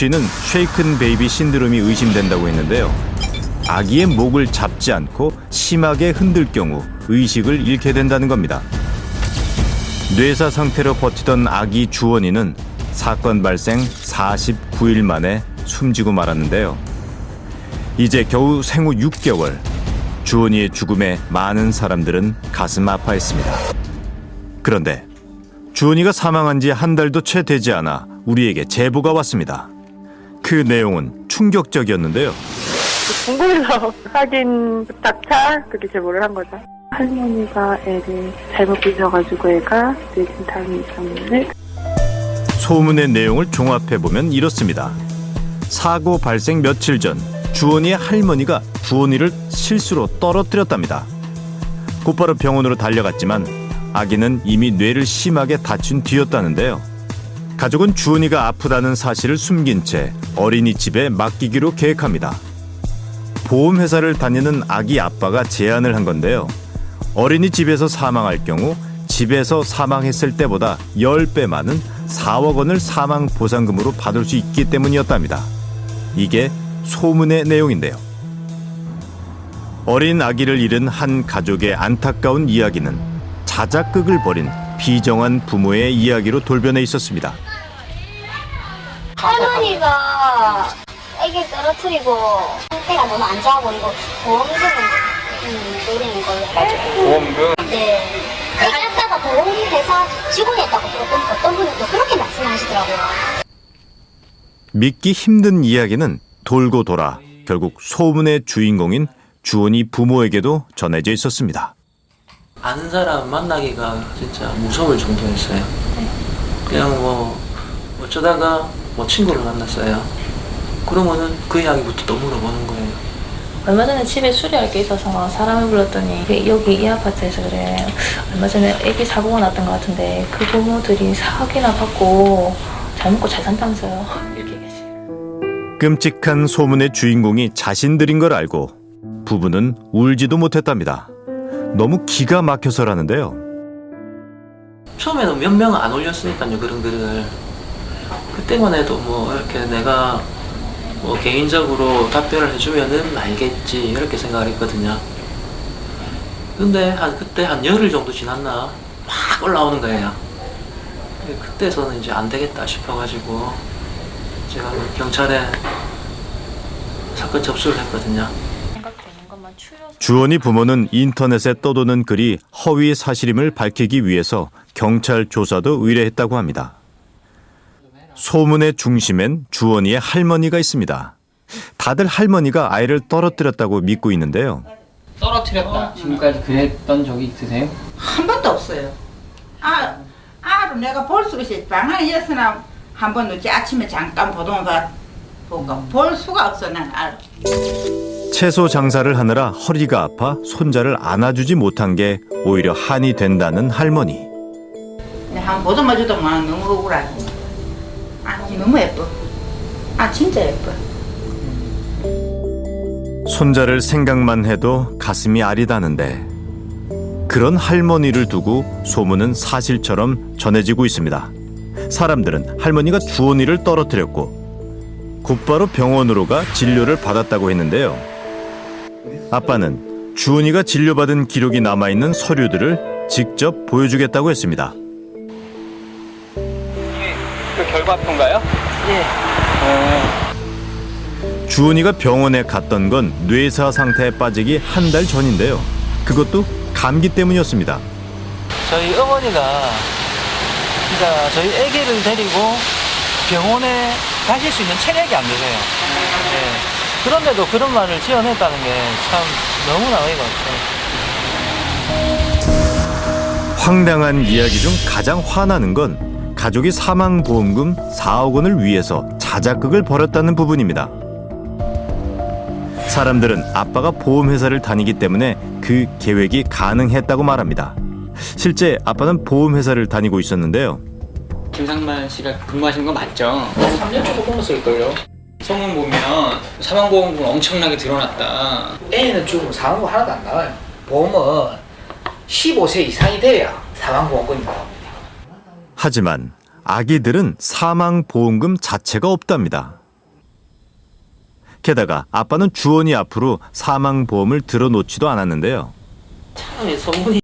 씨는 쉐이큰 베이비 신드롬이 의심된다고 했는데요. 아기의 목을 잡지 않고 심하게 흔들 경우 의식을 잃게 된다는 겁니다. 뇌사 상태로 버티던 아기 주원이는 사건 발생 49일 만에 숨지고 말았는데요. 이제 겨우 생후 6개월, 주원이의 죽음에 많은 사람들은 가슴 아파했습니다. 그런데 주원이가 사망한 지 한 달도 채 되지 않아 우리에게 제보가 왔습니다. 그 내용은 충격적이었는데요. 공공에서 확인 부탁차 그렇게 제보를 한 거죠. 할머니가 애를 잘못 빚어가지고 애가 뇌진 담이 있었는데 소문의 내용을 종합해보면 이렇습니다. 사고 발생 며칠 전 주원이의 할머니가 주원이를 실수로 떨어뜨렸답니다. 곧바로 병원으로 달려갔지만 아기는 이미 뇌를 심하게 다친 뒤였다는데요. 가족은 주원이가 아프다는 사실을 숨긴 채 어린이집에 맡기기로 계획합니다. 보험회사를 다니는 아기 아빠가 제안을 한 건데요. 어린이집에서 사망할 경우 집에서 사망했을 때보다 10배 많은 4억 원을 사망보상금으로 받을 수 있기 때문이었답니다. 이게 소문의 내용인데요. 어린 아기를 잃은 한 가족의 안타까운 이야기는 자작극을 벌인 비정한 부모의 이야기로 돌변해 있었습니다. 할머니가 애기 떨어뜨리고 상태가 너무 안 좋아 보이고 보험금을 노리는 걸로 해가지고. 보험금? 네. 그랬다가 보험회사 직원이었다고 어떤 분은 또 그렇게 말씀하시더라고요. 믿기 힘든 이야기는 돌고 돌아 결국 소문의 주인공인 주원이 부모에게도 전해져 있었습니다. 아는 사람 만나기가 진짜 무서울 정도였어요. 그냥 뭐 어쩌다가 뭐 친구를 만났어요. 그러면은 그 이야기부터 또 물어보는 거예요. 얼마 전에 집에 수리할 게 있어서 사람을 불렀더니 여기 이 아파트에서 그래. 얼마 전에 애기 사고가 났던 것 같은데 그 부모들이 사기나 받고 잘 먹고 잘 산다면서요. 이렇게 얘기하시고. 끔찍한 소문의 주인공이 자신들인 걸 알고 부부는 울지도 못했답니다. 너무 기가 막혀서라는데요. 처음에는 몇 명은 안 올렸으니까요, 그런 글을. 그때만 해도 뭐 이렇게 내가 뭐 개인적으로 답변을 해주면은 알겠지 이렇게 생각을 했거든요. 근데 그때 한 열흘 정도 지났나 막 올라오는 거예요. 그때서는 이제 안 되겠다 싶어가지고 제가 경찰에 사건 접수를 했거든요. 주원이 부모는 인터넷에 떠도는 글이 허위 사실임을 밝히기 위해서 경찰 조사도 의뢰했다고 합니다. 소문의 중심엔 주원이의 할머니가 있습니다. 다들 할머니가 아이를 떨어뜨렸다고 믿고 있는데요. 떨어뜨렸다. 지금까지 그랬던 적이 있으세요? 한 번도 없어요. 아를 내가 볼 수가 있어요. 방학이었으나 한 번 늦지 아침에 잠깐 보던 보니까 볼 수가 없어 난 알. 채소 장사를 하느라 허리가 아파 손자를 안아주지 못한 게 오히려 한이 된다는 할머니. 한 보던 마주도만 너무 억울하고. 너무 예뻐. 진짜 예뻐. 손자를 생각만 해도 가슴이 아리다는데 그런 할머니를 두고 소문은 사실처럼 전해지고 있습니다. 사람들은 할머니가 주원이를 떨어뜨렸고 곧바로 병원으로 가 진료를 받았다고 했는데요. 아빠는 주원이가 진료받은 기록이 남아있는 서류들을 직접 보여주겠다고 했습니다. 그 결과표인가요? 예. 주원이가 병원에 갔던 건 뇌사 상태에 빠지기 한 달 전인데요. 그것도 감기 때문이었습니다. 저희 어머니가 진짜 저희 아기를 데리고 병원에 가실 수 있는 체력이 안 되세요. 네. 그런데도 그런 말을 지어냈다는 게 참 너무나 어이가 없어요. 황당한 이야기 중 가장 화나는 건 가족이 사망보험금 4억 원을 위해서 자작극을 벌였다는 부분입니다. 사람들은 아빠가 보험회사를 다니기 때문에 그 계획이 가능했다고 말합니다. 실제 아빠는 보험회사를 다니고 있었는데요. 김상만 씨가 근무하시는 거 맞죠? 3년 조금 넘었을걸요. 소문 보면 사망보험금 엄청나게 드러났다. 애는 죽으면 사망보험 하나도 안 나와요. 보험은 15세 이상이 돼야 사망보험금이 나옵니다. 하지만 아기들은 사망보험금 자체가 없답니다. 게다가 아빠는 주원이 앞으로 사망보험을 들어놓지도 않았는데요. 참 소문이